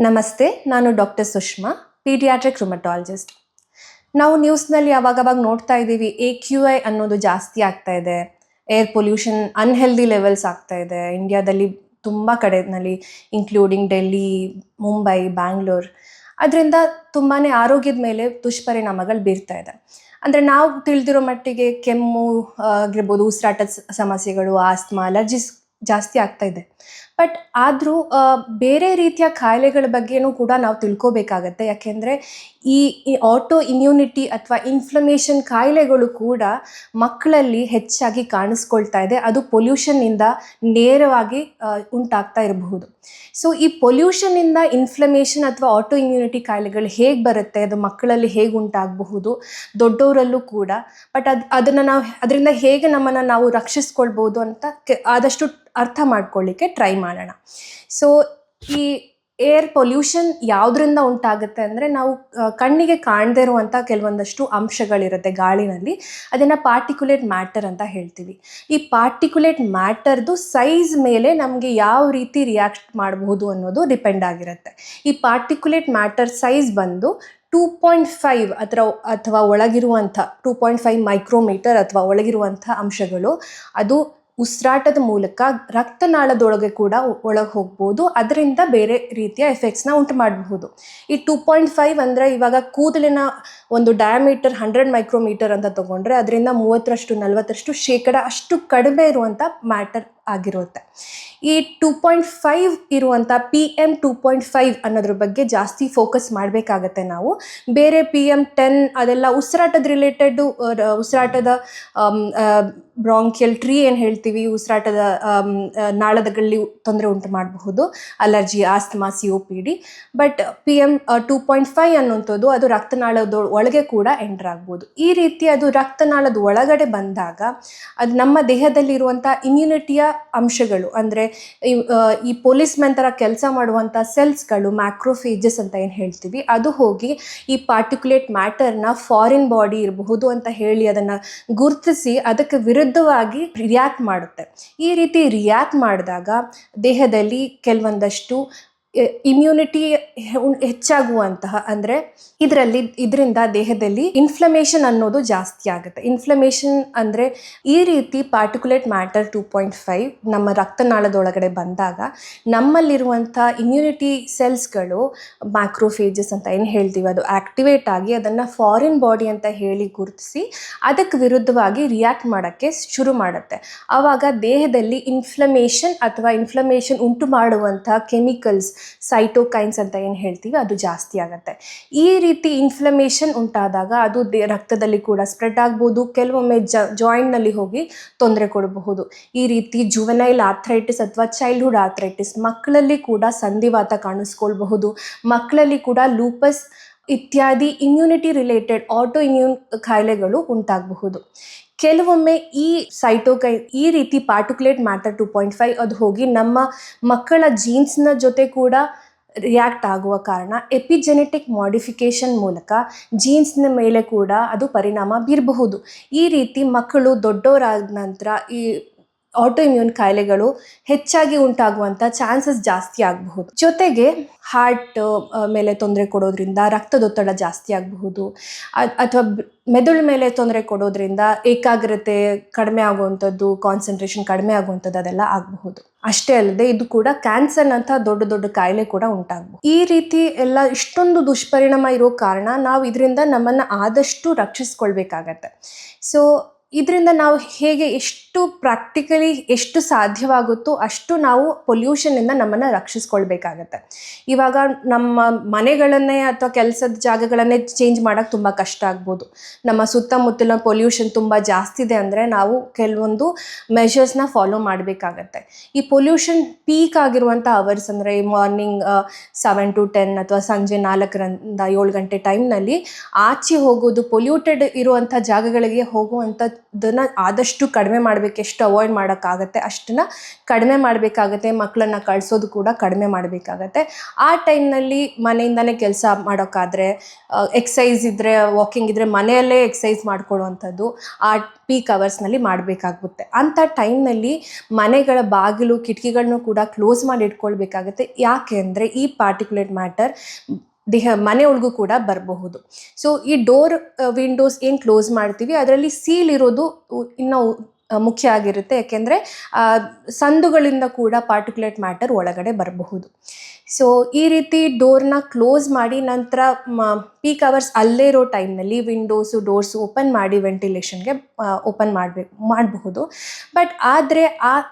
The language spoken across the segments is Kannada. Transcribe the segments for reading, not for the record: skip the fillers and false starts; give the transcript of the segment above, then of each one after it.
ನಮಸ್ತೆ, ನಾನು ಡಾಕ್ಟರ್ ಸುಷ್ಮಾ, ಪೀಡಿಯಾಟ್ರಿಕ್ ರುಮಟಾಲಜಿಸ್ಟ್. ನಾವು ನ್ಯೂಸ್ನಲ್ಲಿ ಯಾವಾಗವಾಗ ನೋಡ್ತಾ ಇದ್ದೀವಿ, AQI ಅನ್ನೋದು ಜಾಸ್ತಿ ಆಗ್ತಾ ಇದೆ, ಏರ್ ಪೊಲ್ಯೂಷನ್ ಅನ್ಹೆಲ್ದಿ ಲೆವೆಲ್ಸ್ ಆಗ್ತಾ ಇದೆ ಇಂಡಿಯಾದಲ್ಲಿ ತುಂಬ ಕಡೆಯಲ್ಲಿ, ಇನ್ಕ್ಲೂಡಿಂಗ್ ಡೆಲ್ಲಿ, ಮುಂಬೈ, ಬ್ಯಾಂಗ್ಳೂರ್. ಅದರಿಂದ ತುಂಬಾ ಆರೋಗ್ಯದ ಮೇಲೆ ದುಷ್ಪರಿಣಾಮಗಳು ಬೀರ್ತಾ ಇದೆ. ಅಂದರೆ ನಾವು ತಿಳಿದಿರೋ ಮಟ್ಟಿಗೆ ಕೆಮ್ಮು ಆಗಿರ್ಬೋದು, ಉಸಿರಾಟದ ಸಮಸ್ಯೆಗಳು, ಆಸ್ತಮಾ, ಅಲರ್ಜಿಸ್ ಜಾಸ್ತಿ ಆಗ್ತಾ ಇದೆ. ಬಟ್ ಆದರೂ ಬೇರೆ ರೀತಿಯ ಕಾಯಿಲೆಗಳ ಬಗ್ಗೆನೂ ಕೂಡ ನಾವು ತಿಳ್ಕೋಬೇಕಾಗತ್ತೆ. ಯಾಕೆಂದರೆ ಈ ಆಟೋ ಇಮ್ಯುನಿಟಿ ಅಥವಾ ಇನ್ಫ್ಲಮೇಷನ್ ಕಾಯಿಲೆಗಳು ಕೂಡ ಮಕ್ಕಳಲ್ಲಿ ಹೆಚ್ಚಾಗಿ ಕಾಣಿಸ್ಕೊಳ್ತಾ ಇದೆ. ಅದು ಪೊಲ್ಯೂಷನ್ನಿಂದ ನೇರವಾಗಿ ಉಂಟಾಗ್ತಾ ಇರಬಹುದು. ಸೊ ಈ ಪೊಲ್ಯೂಷನ್ನಿಂದ ಇನ್ಫ್ಲಮೇಷನ್ ಅಥವಾ ಆಟೋ ಇಮ್ಯುನಿಟಿ ಕಾಯಿಲೆಗಳು ಹೇಗೆ ಬರುತ್ತೆ, ಅದು ಮಕ್ಕಳಲ್ಲಿ ಹೇಗೆ ಉಂಟಾಗಬಹುದು, ದೊಡ್ಡವರಲ್ಲೂ ಕೂಡ. ಬಟ್ ಅದರಿಂದ ಹೇಗೆ ನಮ್ಮನ್ನು ನಾವು ರಕ್ಷಿಸ್ಕೊಳ್ಬೋದು ಅಂತ ಆದಷ್ಟು ಅರ್ಥ ಮಾಡ್ಕೊಳ್ಳಿಕ್ಕೆ ಟ್ರೈ ಮಾಡೋಣ. ಸೊ ಈ ಏರ್ ಪೊಲ್ಯೂಷನ್ ಯಾವುದರಿಂದ ಉಂಟಾಗುತ್ತೆ ಅಂದರೆ, ನಾವು ಕಣ್ಣಿಗೆ ಕಾಣದೇ ಇರುವಂಥ ಕೆಲವೊಂದಷ್ಟು ಅಂಶಗಳಿರುತ್ತೆ ಗಾಳಿನಲ್ಲಿ, ಅದನ್ನು ಪಾರ್ಟಿಕ್ಯುಲೇಟ್ ಮ್ಯಾಟರ್ ಅಂತ ಹೇಳ್ತೀವಿ. ಈ ಪಾರ್ಟಿಕ್ಯುಲೇಟ್ ಮ್ಯಾಟರ್ದು ಸೈಜ್ ಮೇಲೆ ನಮಗೆ ಯಾವ ರೀತಿ ರಿಯಾಕ್ಟ್ ಮಾಡಬಹುದು ಅನ್ನೋದು ಡಿಪೆಂಡ್ ಆಗಿರುತ್ತೆ. ಈ ಪಾರ್ಟಿಕ್ಯುಲೇಟ್ ಮ್ಯಾಟರ್ ಸೈಜ್ ಬಂದು 2.5 ಅಥವಾ ಒಳಗಿರುವಂಥ 2.5 ಮೈಕ್ರೋಮೀಟರ್ ಅಥವಾ ಒಳಗಿರುವಂಥ ಅಂಶಗಳು ಅದು ಉಸಿರಾಟದ ಮೂಲಕ ರಕ್ತನಾಳದೊಳಗೆ ಕೂಡ ಒಳಗೆ ಹೋಗ್ಬೋದು. ಅದರಿಂದ ಬೇರೆ ರೀತಿಯ ಎಫೆಕ್ಟ್ಸ್ನ ಉಂಟು ಮಾಡಬಹುದು. ಈ 2.5 ಅಂದರೆ ಇವಾಗ ಕೂದಲಿನ ಒಂದು ಡಯಾಮೀಟರ್ 100 ಮೈಕ್ರೋಮೀಟರ್ ಅಂತ ತಗೊಂಡ್ರೆ ಅದರಿಂದ 30-40% ಅಷ್ಟು ಕಡಿಮೆ ಇರುವಂಥ ಮ್ಯಾಟರ್ ಆಗಿರುತ್ತೆ. ಈ 2.5 ಇರುವಂಥ PM2.5 ಅನ್ನೋದ್ರ ಬಗ್ಗೆ ಜಾಸ್ತಿ ಫೋಕಸ್ ಮಾಡಬೇಕಾಗತ್ತೆ ನಾವು. ಬೇರೆ PM10 ಅದೆಲ್ಲ ಉಸಿರಾಟದ ರಿಲೇಟೆಡ್, ಉಸಿರಾಟದ ಬ್ರಾಂಕಿಯಲ್ ಟ್ರೀ ಏನು ಹೇಳ್ತೀವಿ, ಉಸಿರಾಟದ ನಾಳದಲ್ಲಿ ತೊಂದರೆ ಉಂಟು ಮಾಡಬಹುದು, allergy, asthma, COPD. But PM2.5 ಅನ್ನುವಂಥದ್ದು ಅದು ರಕ್ತನಾಳದ ಒಳಗೆ ಕೂಡ ಎಂಟರ್ ಆಗ್ಬೋದು. ಈ ರೀತಿ ಅದು ರಕ್ತನಾಳದ ಒಳಗಡೆ ಬಂದಾಗ ಅದು ನಮ್ಮ ದೇಹದಲ್ಲಿರುವಂಥ ಇಮ್ಯುನಿಟಿಯ ಅಂಶಗಳು, ಅಂದರೆ ಈ ಪೊಲೀಸ್ ಮೆನ್ ಥರ ಕೆಲಸ ಮಾಡುವಂಥ ಸೆಲ್ಸ್ಗಳು, ಮ್ಯಾಕ್ರೋಫೇಜಸ್ ಅಂತ ಏನು ಹೇಳ್ತೀವಿ, ಅದು ಹೋಗಿ ಈ ಪಾರ್ಟಿಕ್ಯುಲೇಟ್ ಮ್ಯಾಟರ್ನ ಫಾರಿನ್ ಬಾಡಿ ಇರಬಹುದು ಅಂತ ಹೇಳಿ ಅದನ್ನು ಗುರುತಿಸಿ ಅದಕ್ಕೆ ವಿರುದ್ಧವಾಗಿ ರಿಯಾಕ್ಟ್ ಮಾಡುತ್ತೆ. ಈ ರೀತಿ ರಿಯಾಕ್ಟ್ ಮಾಡಿದಾಗ ದೇಹದಲ್ಲಿ ಕೆಲವೊಂದಷ್ಟು ಇಮ್ಯುನಿಟಿ ಹೆಚ್ಚಾಗುವಂತಹ, ಅಂದರೆ ಇದರಿಂದ ದೇಹದಲ್ಲಿ ಇನ್ಫ್ಲಮೇಷನ್ ಅನ್ನೋದು ಜಾಸ್ತಿ ಆಗುತ್ತೆ. ಇನ್ಫ್ಲಮೇಷನ್ ಅಂದರೆ ಈ ರೀತಿ ಪಾರ್ಟಿಕ್ಯುಲೇಟ್ ಮ್ಯಾಟರ್ 2.5 ನಮ್ಮ ರಕ್ತನಾಳದೊಳಗಡೆ ಬಂದಾಗ ನಮ್ಮಲ್ಲಿರುವಂಥ ಇಮ್ಯುನಿಟಿ ಸೆಲ್ಸ್ಗಳು, ಮ್ಯಾಕ್ರೋಫೇಜಸ್ ಅಂತ ಏನು ಹೇಳ್ತೀವಿ, ಅದು ಆ್ಯಕ್ಟಿವೇಟ್ ಆಗಿ ಅದನ್ನು ಫಾರಿನ್ ಬಾಡಿ ಅಂತ ಹೇಳಿ ಗುರುತಿಸಿ ಅದಕ್ಕೆ ವಿರುದ್ಧವಾಗಿ ರಿಯಾಕ್ಟ್ ಮಾಡೋಕ್ಕೆ ಶುರು ಮಾಡುತ್ತೆ. ಆವಾಗ ದೇಹದಲ್ಲಿ ಇನ್ಫ್ಲಮೇಷನ್ ಉಂಟು ಮಾಡುವಂಥ ಕೆಮಿಕಲ್ಸ್, ಸೈಟೋಕೈನ್ಸ್ ಅಂತ ಏನು ಹೇಳ್ತೀವಿ, ಅದು ಜಾಸ್ತಿ ಆಗುತ್ತೆ. ಈ ರೀತಿ ಇನ್ಫ್ಲಮೇಷನ್ ಉಂಟಾದಾಗ ಅದು ರಕ್ತದಲ್ಲಿ ಕೂಡ ಸ್ಪ್ರೆಡ್ ಆಗ್ಬೋದು. ಕೆಲವೊಮ್ಮೆ ಜಾಯಿಂಟ್ನಲ್ಲಿ ಹೋಗಿ ತೊಂದರೆ ಕೊಡಬಹುದು. ಈ ರೀತಿ ಜುವೆನೈಲ್ ಆರ್ಥ್ರೈಟಿಸ್ ಅಥವಾ ಚೈಲ್ಡ್ಹುಡ್ ಆರ್ಥ್ರೈಟಿಸ್, ಮಕ್ಕಳಲ್ಲಿ ಕೂಡ ಸಂಧಿವಾತ ಕಾಣಿಸ್ಕೊಳ್ಬಹುದು. ಮಕ್ಕಳಲ್ಲಿ ಕೂಡ ಲೂಪಸ್ ಇತ್ಯಾದಿ ಇಮ್ಯುನಿಟಿ ರಿಲೇಟೆಡ್ ಆಟೋ ಇಮ್ಯೂನ್ ಕಾಯಿಲೆಗಳು ಉಂಟಾಗಬಹುದು. ಕೆಲವೊಮ್ಮೆ ಈ ರೀತಿ ಪಾರ್ಟಿಕ್ಯುಲೇಟ್ ಮ್ಯಾಟರ್ 2.5 ಅದು ಹೋಗಿ ನಮ್ಮ ಮಕ್ಕಳ ಜೀನ್ಸ್ನ ಜೊತೆ ಕೂಡ ರಿಯಾಕ್ಟ್ ಆಗುವ ಕಾರಣ ಎಪಿಜೆನೆಟಿಕ್ ಮಾಡಿಫಿಕೇಷನ್ ಮೂಲಕ ಜೀನ್ಸ್ನ ಮೇಲೆ ಕೂಡ ಅದು ಪರಿಣಾಮ ಬೀರಬಹುದು. ಈ ರೀತಿ ಮಕ್ಕಳು ದೊಡ್ಡವರಾದ ನಂತರ ಈ ಆಟೋ ಇಮ್ಯೂನ್ ಕಾಯಿಲೆಗಳು ಹೆಚ್ಚಾಗಿ ಉಂಟಾಗುವಂಥ ಚಾನ್ಸಸ್ ಜಾಸ್ತಿ ಆಗಬಹುದು. ಜೊತೆಗೆ ಹಾರ್ಟ್ ಮೇಲೆ ತೊಂದರೆ ಕೊಡೋದ್ರಿಂದ ರಕ್ತದೊತ್ತಡ ಜಾಸ್ತಿ ಆಗಬಹುದು, ಅಥವಾ ಮೆದುಳು ಮೇಲೆ ತೊಂದರೆ ಕೊಡೋದ್ರಿಂದ ಏಕಾಗ್ರತೆ ಕಡಿಮೆ ಆಗುವಂಥದ್ದು, ಕಾನ್ಸಂಟ್ರೇಷನ್ ಕಡಿಮೆ ಆಗುವಂಥದ್ದು ಅದೆಲ್ಲ ಆಗಬಹುದು. ಅಷ್ಟೇ ಅಲ್ಲದೆ ಇದು ಕೂಡ ಕ್ಯಾನ್ಸರ್ನಂಥ ದೊಡ್ಡ ದೊಡ್ಡ ಕಾಯಿಲೆ ಕೂಡ ಉಂಟಾಗಬಹುದು. ಈ ರೀತಿ ಎಲ್ಲ ಇಷ್ಟೊಂದು ದುಷ್ಪರಿಣಾಮ ಇರೋ ಕಾರಣ ನಾವು ಇದರಿಂದ ನಮ್ಮನ್ನು ಆದಷ್ಟು ರಕ್ಷಿಸ್ಕೊಳ್ಬೇಕಾಗತ್ತೆ. ಸೊ ಇದರಿಂದ ನಾವು ಹೇಗೆ ಪ್ರಾಕ್ಟಿಕಲಿ ಎಷ್ಟು ಸಾಧ್ಯವಾಗುತ್ತೋ ಅಷ್ಟು ನಾವು ಪೊಲ್ಯೂಷನ್ನಿಂದ ನಮ್ಮನ್ನು ರಕ್ಷಿಸ್ಕೊಳ್ಬೇಕಾಗತ್ತೆ. ಇವಾಗ ನಮ್ಮ ಮನೆಗಳನ್ನೇ ಅಥವಾ ಕೆಲಸದ ಜಾಗಗಳನ್ನೇ ಚೇಂಜ್ ಮಾಡೋಕ್ಕೆ ತುಂಬ ಕಷ್ಟ ಆಗ್ಬೋದು. ನಮ್ಮ ಸುತ್ತಮುತ್ತಲಿನ ಪೊಲ್ಯೂಷನ್ ತುಂಬ ಜಾಸ್ತಿ ಇದೆ ಅಂದರೆ ನಾವು ಕೆಲವೊಂದು ಮೆಷರ್ಸ್ನ ಫಾಲೋ ಮಾಡಬೇಕಾಗತ್ತೆ. ಈ ಪೊಲ್ಯೂಷನ್ ಪೀಕ್ ಆಗಿರುವಂಥ ಅವರ್ಸ್ ಅಂದರೆ ಮಾರ್ನಿಂಗ್ 7 to 10 ಅಥವಾ ಸಂಜೆ 4ರಿಂದ 7 ಗಂಟೆ ಟೈಮ್ನಲ್ಲಿ ಆಚೆ ಹೋಗೋದು, ಪೊಲ್ಯೂಟೆಡ್ ಇರುವಂಥ ಜಾಗಗಳಿಗೆ ಹೋಗುವಂಥ ಅದನ್ನು ಆದಷ್ಟು ಕಡಿಮೆ ಮಾಡಬೇಕು. ಎಷ್ಟು ಅವಾಯ್ಡ್ ಮಾಡೋಕ್ಕಾಗತ್ತೆ ಅಷ್ಟನ್ನು ಕಡಿಮೆ ಮಾಡಬೇಕಾಗತ್ತೆ. ಮಕ್ಕಳನ್ನು ಕಳಿಸೋದು ಕೂಡ ಕಡಿಮೆ ಮಾಡಬೇಕಾಗತ್ತೆ. ಆ ಟೈಮ್ನಲ್ಲಿ ಮನೆಯಿಂದನೇ ಕೆಲಸ ಮಾಡೋಕ್ಕಾದರೆ, ಎಕ್ಸಸೈಸ್ ಇದ್ದರೆ, ವಾಕಿಂಗ್ ಇದ್ದರೆ ಮನೆಯಲ್ಲೇ ಎಕ್ಸಸೈಸ್ ಮಾಡ್ಕೊಳ್ಳುವಂಥದ್ದು ಆ ಪೀಕ್ ಅವರ್ಸ್ನಲ್ಲಿ ಮಾಡಬೇಕಾಗುತ್ತೆ. ಅಂಥ ಟೈಮ್ನಲ್ಲಿ ಮನೆಗಳ ಬಾಗಿಲು ಕಿಟಕಿಗಳನ್ನೂ ಕೂಡ ಕ್ಲೋಸ್ ಮಾಡಿ ಇಟ್ಕೊಳ್ಬೇಕಾಗತ್ತೆ. ಯಾಕೆ ಅಂದರೆ ಈ ಪಾರ್ಟಿಕ್ಯುಲೇಟ್ ಮ್ಯಾಟರ್ ಮನೆ ಒಳಗೂ ಕೂಡ ಬರಬಹುದು. ಸೊ ಈ ಡೋರ್ ವಿಂಡೋಸ್ ಏನು ಕ್ಲೋಸ್ ಮಾಡ್ತೀವಿ ಅದರಲ್ಲಿ ಸೀಲ್ ಇರೋದು ಇನ್ನೂ ಮುಖ್ಯ ಆಗಿರುತ್ತೆ. ಯಾಕೆಂದರೆ ಸಂದುಗಳಿಂದ ಕೂಡ ಪಾರ್ಟಿಕ್ಯುಲೇಟ್ ಮ್ಯಾಟರ್ ಒಳಗಡೆ ಬರಬಹುದು. ಸೊ ಈ ರೀತಿ ಡೋರ್ನ ಕ್ಲೋಸ್ ಮಾಡಿ ನಂತರ ಪೀಕ್ ಅವರ್ಸ್ ಅಲ್ಲೇ ಇರೋ ಟೈಮ್ನಲ್ಲಿ ವಿಂಡೋಸು ಡೋರ್ಸು ಓಪನ್ ಮಾಡಿ ವೆಂಟಿಲೇಷನ್ಗೆ ಓಪನ್ ಮಾಡಬಹುದು. ಬಟ್ ಆದರೆ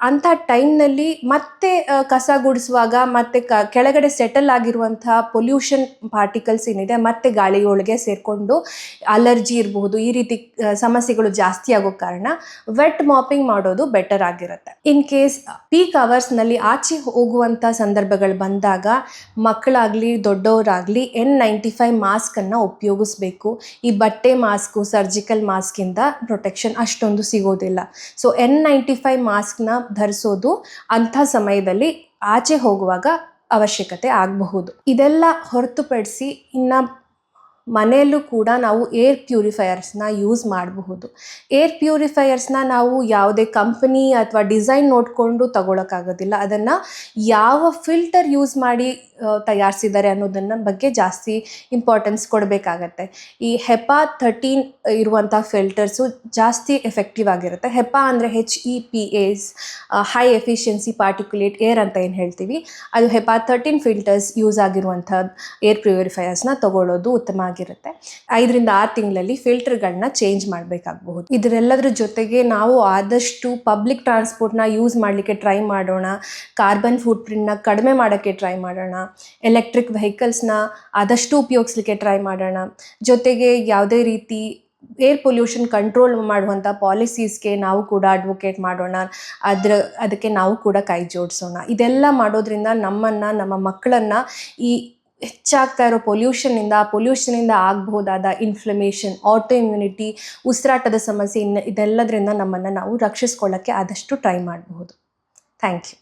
ಅಂಥ ಟೈಮ್ನಲ್ಲಿ ಮತ್ತೆ ಕಸ ಗುಡಿಸುವಾಗ ಮತ್ತೆ ಕೆಳಗಡೆ ಸೆಟಲ್ ಆಗಿರುವಂಥ ಪೊಲ್ಯೂಷನ್ ಪಾರ್ಟಿಕಲ್ಸ್ ಏನಿದೆ ಮತ್ತೆ ಗಾಳಿಯೊಳಗೆ ಸೇರಿಕೊಂಡು ಅಲರ್ಜಿ ಇರಬಹುದು. ಈ ರೀತಿ ಸಮಸ್ಯೆಗಳು ಜಾಸ್ತಿ ಆಗೋ ಕಾರಣ ವೆಟ್ ಮಾಪಿಂಗ್ ಮಾಡೋದು ಬೆಟರ್ ಆಗಿರುತ್ತೆ. ಇನ್ ಕೇಸ್ ಪೀಕ್ ಅವರ್ಸ್ನಲ್ಲಿ ಆಚೆ ಹೋಗುವಂಥ ಸಂದರ್ಭಗಳು ಬಂದಾಗ ಮಕ್ಕಳಾಗಲಿ ದೊಡ್ಡವರಾಗಲಿ N95 ಮಾಸ್ಕನ್ನು ಉಪಯೋಗಿಸ್ಬೇಕು. ಈ ಬಟ್ಟೆ ಮಾಸ್ಕು ಸರ್ಜಿಕಲ್ ಮಾಸ್ಕಿಂದ ಪ್ರೊಟೆಕ್ಷನ್ ಅಷ್ಟೊಂದು ಸಿಗೋದಿಲ್ಲ. ಸೊ N95 ಮಾಸ್ಕ್ನ ಧರಿಸೋದು ಅಂಥ ಸಮಯದಲ್ಲಿ ಆಚೆ ಹೋಗುವಾಗ ಅವಶ್ಯಕತೆ ಆಗಬಹುದು. ಇದೆಲ್ಲ ಹೊರತುಪಡಿಸಿ ಇನ್ನು ಮನೆಯಲ್ಲೂ ಕೂಡ ನಾವು ಏರ್ ಪ್ಯೂರಿಫೈಯರ್ಸ್ನ ಯೂಸ್ ಮಾಡಬಹುದು. ಏರ್ ಪ್ಯೂರಿಫೈಯರ್ಸ್ನ ನಾವು ಯಾವುದೇ ಕಂಪನಿ ಅಥವಾ ಡಿಸೈನ್ ನೋಡಿಕೊಂಡು ತಗೊಳಕ್ಕಾಗೋದಿಲ್ಲ. ಅದನ್ನು ಯಾವ ಫಿಲ್ಟರ್ ಯೂಸ್ ಮಾಡಿ ತಯಾರಿಸಿದ್ದಾರೆ ಅನ್ನೋದನ್ನ ಬಗ್ಗೆ ಜಾಸ್ತಿ ಇಂಪಾರ್ಟೆನ್ಸ್ ಕೊಡಬೇಕಾಗತ್ತೆ. ಈ HEPA 13 ಇರುವಂಥ ಫಿಲ್ಟರ್ಸು ಜಾಸ್ತಿ ಎಫೆಕ್ಟಿವ್ ಆಗಿರುತ್ತೆ. HEPA ಅಂದರೆ HEPAs, high efficiency particulate air ಅಂತ ಏನು ಹೇಳ್ತೀವಿ, ಅದು HEPA 13 ಫಿಲ್ಟರ್ಸ್ ಯೂಸ್ ಆಗಿರುವಂಥ ಏರ್ ಪ್ಯೂರಿಫೈಯರ್ಸ್ನ ತಗೊಳ್ಳೋದು ಉತ್ತಮ ಆಗಿರುತ್ತೆ. 5 ರಿಂದ 6 ತಿಂಗಳಲ್ಲಿ ಫಿಲ್ಟರ್ಗಳನ್ನ ಚೇಂಜ್ ಮಾಡಬೇಕಾಗಬಹುದು. ಇದರೆಲ್ಲದರ ಜೊತೆಗೆ ನಾವು ಆದಷ್ಟು ಪಬ್ಲಿಕ್ ಟ್ರಾನ್ಸ್ಪೋರ್ಟ್ನ ಯೂಸ್ ಮಾಡಲಿಕ್ಕೆ ಟ್ರೈ ಮಾಡೋಣ. ಕಾರ್ಬನ್ ಫುಟ್ ಪ್ರಿಂಟ್ನ ಕಡಿಮೆ ಮಾಡೋಕ್ಕೆ ಟ್ರೈ ಮಾಡೋಣ. ಎಲೆಕ್ಟ್ರಿಕ್ ವೆಹಿಕಲ್ಸ್ನ ಆದಷ್ಟು ಉಪಯೋಗಿಸ್ಲಿಕ್ಕೆ ಟ್ರೈ ಮಾಡೋಣ. ಜೊತೆಗೆ ಯಾವುದೇ ರೀತಿ ಏರ್ ಪೊಲ್ಯೂಷನ್ ಕಂಟ್ರೋಲ್ ಮಾಡುವಂಥ ಪಾಲಿಸೀಸ್ಗೆ ನಾವು ಕೂಡ ಅಡ್ವೊಕೇಟ್ ಮಾಡೋಣ. ಅದಕ್ಕೆ ನಾವು ಕೂಡ ಕೈ ಜೋಡಿಸೋಣ. ಇದೆಲ್ಲ ಮಾಡೋದ್ರಿಂದ ನಮ್ಮ ಮಕ್ಕಳನ್ನು ಈ ಹೆಚ್ಚಾಗ್ತಾ ಇರೋ ಪೊಲ್ಯೂಷನಿಂದ ಆಗಬಹುದಾದ ಇನ್ಫ್ಲಮೇಷನ್, ಆಟೋ ಇಮ್ಯುನಿಟಿ, ಉಸಿರಾಟದ ಸಮಸ್ಯೆ ಇದೆಲ್ಲದರಿಂದ ನಮ್ಮನ್ನು ನಾವು ರಕ್ಷಿಸ್ಕೊಳ್ಳೋಕ್ಕೆ ಆದಷ್ಟು ಟ್ರೈ ಮಾಡಬಹುದು. Thank you.